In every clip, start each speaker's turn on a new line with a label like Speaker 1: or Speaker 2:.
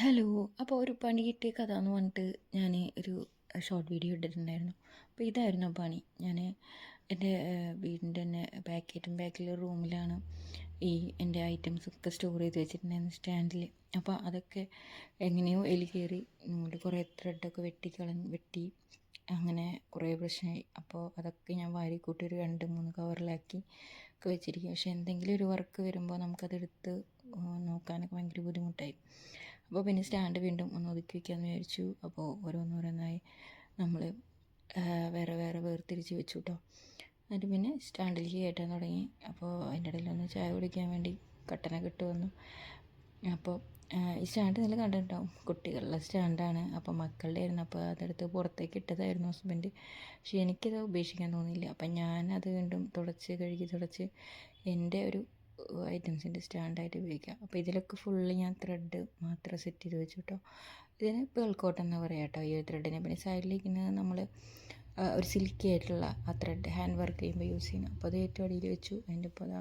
Speaker 1: Hello. അപ്പോൾ ഒരു പണി കിട്ടിയ കഥ എന്ന് പറഞ്ഞിട്ട് ഞാൻ ഒരു ഷോർട്ട് വീഡിയോ ഇട്ടിട്ടുണ്ടായിരുന്നു. അപ്പോൾ ഇതായിരുന്നു ആ പണി. ഞാൻ എൻ്റെ വീടിൻ്റെ തന്നെ ബാക്കിലെ റൂമിലാണ് ഈ എൻ്റെ ഐറ്റംസൊക്കെ സ്റ്റോർ ചെയ്ത് വെച്ചിട്ടുണ്ടായിരുന്നു സ്റ്റാൻഡിൽ. അപ്പോൾ അതൊക്കെ എങ്ങനെയോ എലി കയറി കുറേ ത്രെഡൊക്കെ വെട്ടി അങ്ങനെ കുറേ പ്രശ്നമായി. അപ്പോൾ അതൊക്കെ ഞാൻ വാരിക്കൂട്ടി ഒരു 2-3 കവറിലാക്കി ഒക്കെ വെച്ചിരിക്കും. പക്ഷേ എന്തെങ്കിലും ഒരു വർക്ക് വരുമ്പോൾ നമുക്കതെടുത്ത് നോക്കാനൊക്കെ ഭയങ്കര ബുദ്ധിമുട്ടായി. അപ്പോൾ പിന്നെ സ്റ്റാൻഡ് വീണ്ടും ഒന്ന് ഒതുക്കി വയ്ക്കാമെന്ന് വിചാരിച്ചു. അപ്പോൾ ഓരോന്നോരോന്നായി നമ്മൾ വേറെ വേറെ വേർതിരിച്ച് വെച്ചു കേട്ടോ. എന്നിട്ട് പിന്നെ സ്റ്റാൻഡിലേക്ക് കയറ്റാൻ തുടങ്ങി. അപ്പോൾ അതിൻ്റെ ഇടയിലൊന്ന് ചായ കുടിക്കാൻ വേണ്ടി കട്ടനൊക്കെ ഇട്ട് വന്നു. അപ്പോൾ ഈ സ്റ്റാൻഡ് നിങ്ങൾ കണ്ടിട്ടുണ്ടാവും, കുട്ടികളുടെ സ്റ്റാൻഡാണ്. അപ്പോൾ മക്കളുടെ ആയിരുന്നു. അപ്പോൾ അതെടുത്ത് പുറത്തേക്ക് ഇട്ടതായിരുന്നു ഹസ്ബൻഡ്. പക്ഷേ എനിക്കത് ഉപേക്ഷിക്കാൻ തോന്നിയില്ല. അപ്പം ഞാനത് വീണ്ടും കഴുകി എൻ്റെ ഒരു ഐറ്റംസിൻ്റെ സ്റ്റാൻഡായിട്ട് ഉപയോഗിക്കാം. അപ്പോൾ ഇതിലൊക്കെ ഫുള്ള് ഞാൻ ത്രെഡ് മാത്രം സെറ്റ് ചെയ്ത് വെച്ചു കേട്ടോ. ഇതിന് പേൾ കോട്ടൺ എന്ന് പറയാം കേട്ടോ ഈ ഒരു ത്രെഡിനെ. പിന്നെ സൈഡിലേക്ക് നമ്മൾ ഒരു സിൽക്കി ആയിട്ടുള്ള ആ ത്രെഡ് ഹാൻഡ് വർക്ക് ചെയ്യുമ്പോൾ യൂസ് ചെയ്യുന്നത്. അപ്പോൾ അത് ഏറ്റവും അടിയിൽ വെച്ചു. അതിൻ്റെ ഇപ്പോൾ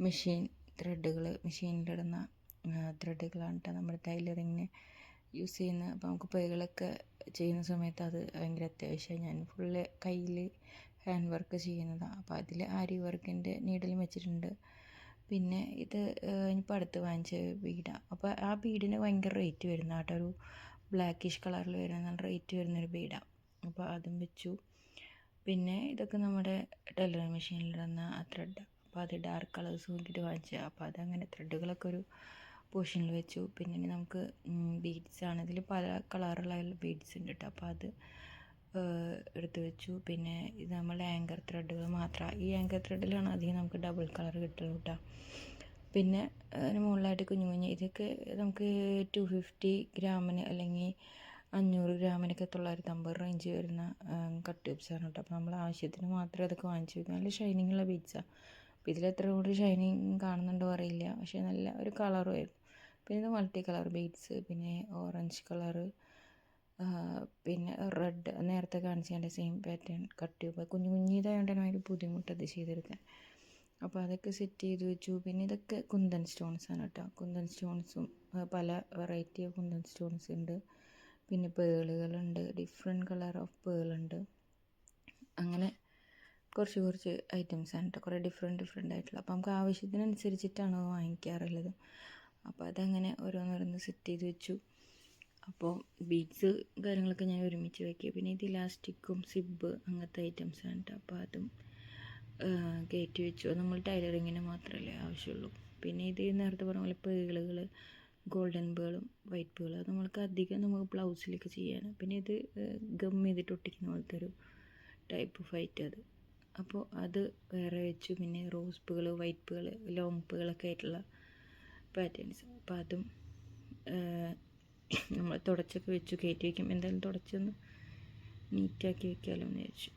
Speaker 1: മെഷീൻ ത്രെഡുകൾ, മെഷീനിലിടുന്ന ത്രെഡുകളാണ് കേട്ടോ നമ്മുടെ ടൈലറിങ്ങിന് യൂസ് ചെയ്യുന്നത്. അപ്പോൾ നമുക്ക് പേകളൊക്കെ ചെയ്യുന്ന സമയത്ത് അത് ഭയങ്കര അത്യാവശ്യമായി. ഞാൻ ഫുള്ള് കയ്യിൽ ഹാൻഡ് വർക്ക് ചെയ്യുന്നതാണ്. അപ്പോൾ അതിൽ ആരി വർക്കിൻ്റെ നീഡിലും വെച്ചിട്ടുണ്ട്. പിന്നെ ഇത് ഇനിയിപ്പോൾ അടുത്ത് വാങ്ങിച്ച ബീഡാണ്. അപ്പോൾ ആ ബീഡിന് ഭയങ്കര റേറ്റ് വരുന്ന കേട്ടോ, ഒരു ബ്ലാക്കിഷ് കളറിൽ വരുന്ന നല്ല റേറ്റ് വരുന്നൊരു ബീഡാണ്. അപ്പോൾ അതും വെച്ചു. പിന്നെ ഇതൊക്കെ നമ്മുടെ ടൈലറിങ് മെഷീനിലിടുന്ന ആ ത്രെഡ്. അപ്പോൾ അത് ഡാർക്ക് കളേഴ്സ് നോക്കിയിട്ട് വാങ്ങിച്ചത്. അപ്പോൾ അതങ്ങനെ ത്രെഡുകളൊക്കെ ഒരു പോർഷനിൽ വെച്ചു. പിന്നെ ഇനി നമുക്ക് ബീഡ്സാണ്, ഇതിൽ പല കളറുള്ള ബീഡ്സ് ഉണ്ട് കേട്ടോ. അപ്പോൾ അത് എടുത്ത് വെച്ചു. പിന്നെ ഇത് നമ്മളുടെ ആങ്കർ ത്രെഡുകൾ മാത്രമാണ്. ഈ ആങ്കർ ത്രെഡിലാണ് അധികം നമുക്ക് ഡബിൾ കളർ കിട്ടുള്ളൂ കേട്ടോ. പിന്നെ അതിന് മുകളിലായിട്ട് കുഞ്ഞു ഇതൊക്കെ നമുക്ക് 250 ഗ്രാമിന് അല്ലെങ്കിൽ 500 ഗ്രാമിനൊക്കെ 950 റേഞ്ച് വരുന്ന കട്ട് ട്യൂബ്സാണ് കേട്ടോ. അപ്പോൾ നമ്മൾ ആവശ്യത്തിന് മാത്രമേ അതൊക്കെ വാങ്ങിച്ചു വയ്ക്കും. നല്ല ഷൈനിങ്ങുള്ള ബീഡ്സാണ്. അപ്പോൾ ഇതിലെത്ര കൂടി ഷൈനിങ് കാണുന്നുണ്ടോ അറിയില്ല, പക്ഷേ നല്ല ഒരു കളറുമായിരുന്നു. പിന്നെ ഇത് മൾട്ടി കളർ ബീഡ്സ്, പിന്നെ ഓറഞ്ച് കളറ്, പിന്നെ റെഡ് നേരത്തെ കാണിച്ചതിൻ്റെ സെയിം പാറ്റേൺ കട്ട് ട്യൂബ്. കുഞ്ഞിതായതുകൊണ്ടാണ് ഭയങ്കര ബുദ്ധിമുട്ടത് ചെയ്തെടുക്കാൻ. അപ്പോൾ അതൊക്കെ സെറ്റ് ചെയ്ത് വെച്ചു. പിന്നെ ഇതൊക്കെ കുന്തൻ സ്റ്റോൺസാണ് കേട്ടോ. കുന്തൻ സ്റ്റോൺസും പല വെറൈറ്റി ഓഫ് കുന്തൻ സ്റ്റോൺസ് ഉണ്ട്. പിന്നെ പേളുകളുണ്ട്, ഡിഫറെൻറ്റ് കളർ ഓഫ് പേളുണ്ട്. അങ്ങനെ കുറച്ച് ഐറ്റംസാണ് കേട്ടോ, കുറേ ഡിഫറെൻറ്റ് ആയിട്ടുള്ള. അപ്പോൾ നമുക്ക് ആവശ്യത്തിനനുസരിച്ചിട്ടാണ് വാങ്ങിക്കാറുള്ളത്. അപ്പോൾ അതങ്ങനെ ഓരോന്നോരോന്ന് സെറ്റ് ചെയ്ത് വെച്ചു. അപ്പോൾ ബീഡ്സ് കാര്യങ്ങളൊക്കെ ഞാൻ ഒരുമിച്ച് വയ്ക്കുക. പിന്നെ ഇത് ഇലാസ്റ്റിക്കും സിബ് അങ്ങനത്തെ ഐറ്റംസാണ് കേട്ടോ. അപ്പോൾ അതും കയറ്റി വെച്ചു. നമ്മൾ ടൈലറിങ്ങിന് മാത്രമല്ലേ ആവശ്യമുള്ളൂ. പിന്നെ ഇത് നേരത്തെ പറഞ്ഞ പോലെ പേളുകൾ, ഗോൾഡൻ പേളും വൈറ്റ് പേളും, അത് നമ്മൾക്ക് അധികം നമുക്ക് ബ്ലൗസിലൊക്കെ ചെയ്യാൻ. പിന്നെ ഇത് ഗം ചെയ്തിട്ട് ഒട്ടിക്കുന്ന പോലത്തെ ഒരു ടൈപ്പ് ഓഫ് ഐറ്റം അത്. അപ്പോൾ അത് വേറെ വെച്ചു. പിന്നെ rose pearl, white pearl, long പേളൊക്കെ ആയിട്ടുള്ള പാറ്റേൺസ്. അപ്പോൾ അതും നമ്മൾ തുടച്ചൊക്കെ വെച്ചു, കയറ്റി വയ്ക്കും. എന്തായാലും തുടച്ചൊന്ന് നീറ്റാക്കി വെക്കാമല്ലോ എന്ന് വിചാരിച്ചു.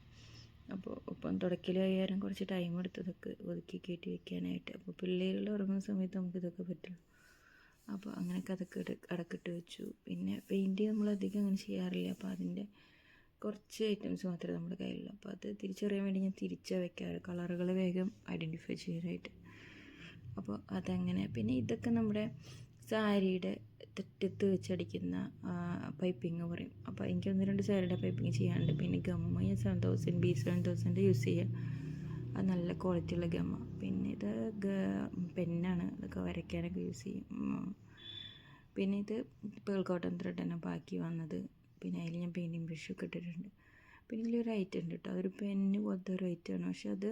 Speaker 1: അപ്പോൾ ഇപ്പം തുടക്കൽ കഴിയാനും കുറച്ച് ടൈം എടുത്തതൊക്കെ ഒതുക്കി കയറ്റി വയ്ക്കാനായിട്ട്. അപ്പോൾ പിള്ളേരുകൾ ഉറങ്ങുന്ന സമയത്ത് നമുക്കിതൊക്കെ പറ്റുള്ളൂ. അപ്പോൾ അങ്ങനെയൊക്കെ അതൊക്കെ അടക്കിട്ട് വെച്ചു. പിന്നെ പെയിൻറ്റ് നമ്മളധികം അങ്ങനെ ചെയ്യാറില്ല. അപ്പോൾ അതിൻ്റെ കുറച്ച് ഐറ്റംസ് മാത്രമേ നമ്മുടെ കയ്യിലുള്ളൂ. അപ്പോൾ അത് തിരിച്ചറിയാൻ വേണ്ടി ഞാൻ തിരിച്ചാണ് വെക്കാറ്, കളറുകൾ വേഗം ഐഡൻറ്റിഫൈ ചെയ്യാനായിട്ട്. അപ്പോൾ അതങ്ങനെ. പിന്നെ ഇതൊക്കെ നമ്മുടെ സാരിയുടെ തെറ്റത്ത് വെച്ചടിക്കുന്ന പൈപ്പിങ് പറയും. അപ്പോൾ എനിക്ക് 1-2 സാരിയുടെ പൈപ്പിങ് ചെയ്യാനുണ്ട്. പിന്നെ ഗമ്മ ഞാൻ 7000 B7000 യൂസ് ചെയ്യുക. അത് നല്ല ക്വാളിറ്റിയുള്ള ഗമ്മ. പിന്നെ ഇത് പെന്നാണ്, അതൊക്കെ വരയ്ക്കാനൊക്കെ യൂസ് ചെയ്യും. പിന്നെ ഇത് പേൾ കോട്ടൺ ത്രെഡ് തന്നെ ബാക്കി വന്നത്. പിന്നെ അതിൽ ഞാൻ പെയിൻറ്റിങ് ബ്രഷൊക്കെ ഇട്ടിട്ടുണ്ട്. പിന്നെ ഇതിലൊരു ഐറ്റം ഉണ്ട് കേട്ടോ, അതൊരു പെന്ന് പോലത്തെ ഒരു ഐറ്റമാണ്. പക്ഷെ അത്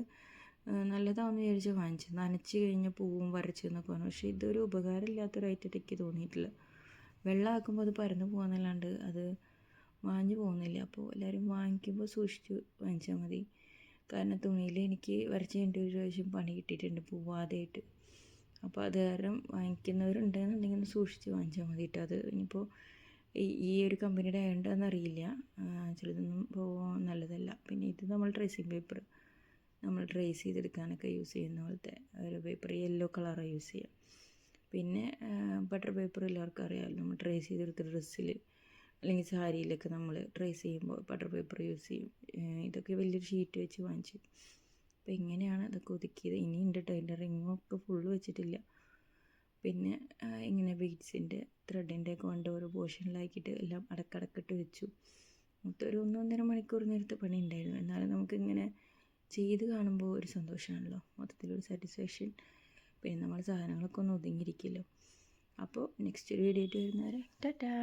Speaker 1: നല്ലതാണെന്ന് വിചാരിച്ച് വാങ്ങിച്ചു. നനച്ച് കഴിഞ്ഞ് പൂവും വരച്ച് എന്നൊക്കെ പറഞ്ഞു. പക്ഷേ ഇതൊരു ഉപകാരമില്ലാത്തൊരു ഐറ്റം എനിക്ക് തോന്നിയിട്ടില്ല. വെള്ളമാക്കുമ്പോൾ അത് പരന്നു പോകുന്നല്ലാണ്ട് അത് മാഞ്ഞു പോകുന്നില്ല. അപ്പോൾ എല്ലാവരും വാങ്ങിക്കുമ്പോൾ സൂക്ഷിച്ച് വാങ്ങിച്ചാൽ മതി. കാരണം തുണിയിൽ എനിക്ക് വരച്ച് കഴിഞ്ഞിട്ട് ഒരു പ്രാവശ്യം പണി കിട്ടിയിട്ടുണ്ട് പൂവാതെയായിട്ട്. അപ്പോൾ അത് കാരണം വാങ്ങിക്കുന്നവരുണ്ടെന്നുണ്ടെങ്കിൽ ഒന്ന് സൂക്ഷിച്ച് വാങ്ങിച്ചാൽ മതി കേട്ടോ. അത് ഇനിയിപ്പോൾ ഈ ഒരു കമ്പനിയുടെ ആയതുകൊണ്ടാണെന്നറിയില്ല, ചിലതൊന്നും നല്ലതല്ല. പിന്നെ ഇത് നമ്മൾ ട്രേസിങ് പേപ്പർ, നമ്മൾ ട്രേസ് ചെയ്തെടുക്കാനൊക്കെ യൂസ് ചെയ്യുന്ന പോലത്തെ ഒരു പേപ്പർ, യെല്ലോ കളറാണ് യൂസ് ചെയ്യുക. പിന്നെ ബട്ടർ പേപ്പർ എല്ലാവർക്കും അറിയാമല്ലോ, നമ്മൾ ട്രേസ് ചെയ്തെടുത്ത ഡ്രസ്സിൽ അല്ലെങ്കിൽ സാരിയിലൊക്കെ നമ്മൾ ട്രേസ് ചെയ്യുമ്പോൾ ബട്ടർ പേപ്പർ യൂസ് ചെയ്യും. ഇതൊക്കെ വലിയൊരു ഷീറ്റ് വെച്ച് വാങ്ങിച്ചു. അപ്പോൾ ഇങ്ങനെയാണ് ഇതൊക്കെ ഒതുക്കിയത്. ഇനിയുണ്ട് കേട്ടോ, അതിൻ്റെ റിങ്ങൊക്കെ ഫുള്ള് വെച്ചിട്ടില്ല. പിന്നെ ഇങ്ങനെ ബീഡ്സിൻ്റെ ത്രെഡിൻ്റെ ഒക്കെ കൊണ്ട് ഓരോ പോർഷനിലാക്കിയിട്ട് എല്ലാം അടക്കടക്കിട്ട് വെച്ചു. മൊത്തം ഒരു 1-1.5 മണിക്കൂർ നേരത്തെ പണി ഉണ്ടായിരുന്നു. എന്നാലും നമുക്കിങ്ങനെ ചെയ്ത് കാണുമ്പോൾ ഒരു സന്തോഷമാണല്ലോ, മൊത്തത്തിലൊരു സാറ്റിസ്ഫാക്ഷൻ. പിന്നെ നമ്മൾ സാധനങ്ങളൊക്കെ ഒന്ന് ഒതുങ്ങിയിരിക്കുമല്ലോ. അപ്പോൾ നെക്സ്റ്റ് ഒരു വീഡിയോ ആയിട്ട് വരുന്നവരെ ടാറ്റാ.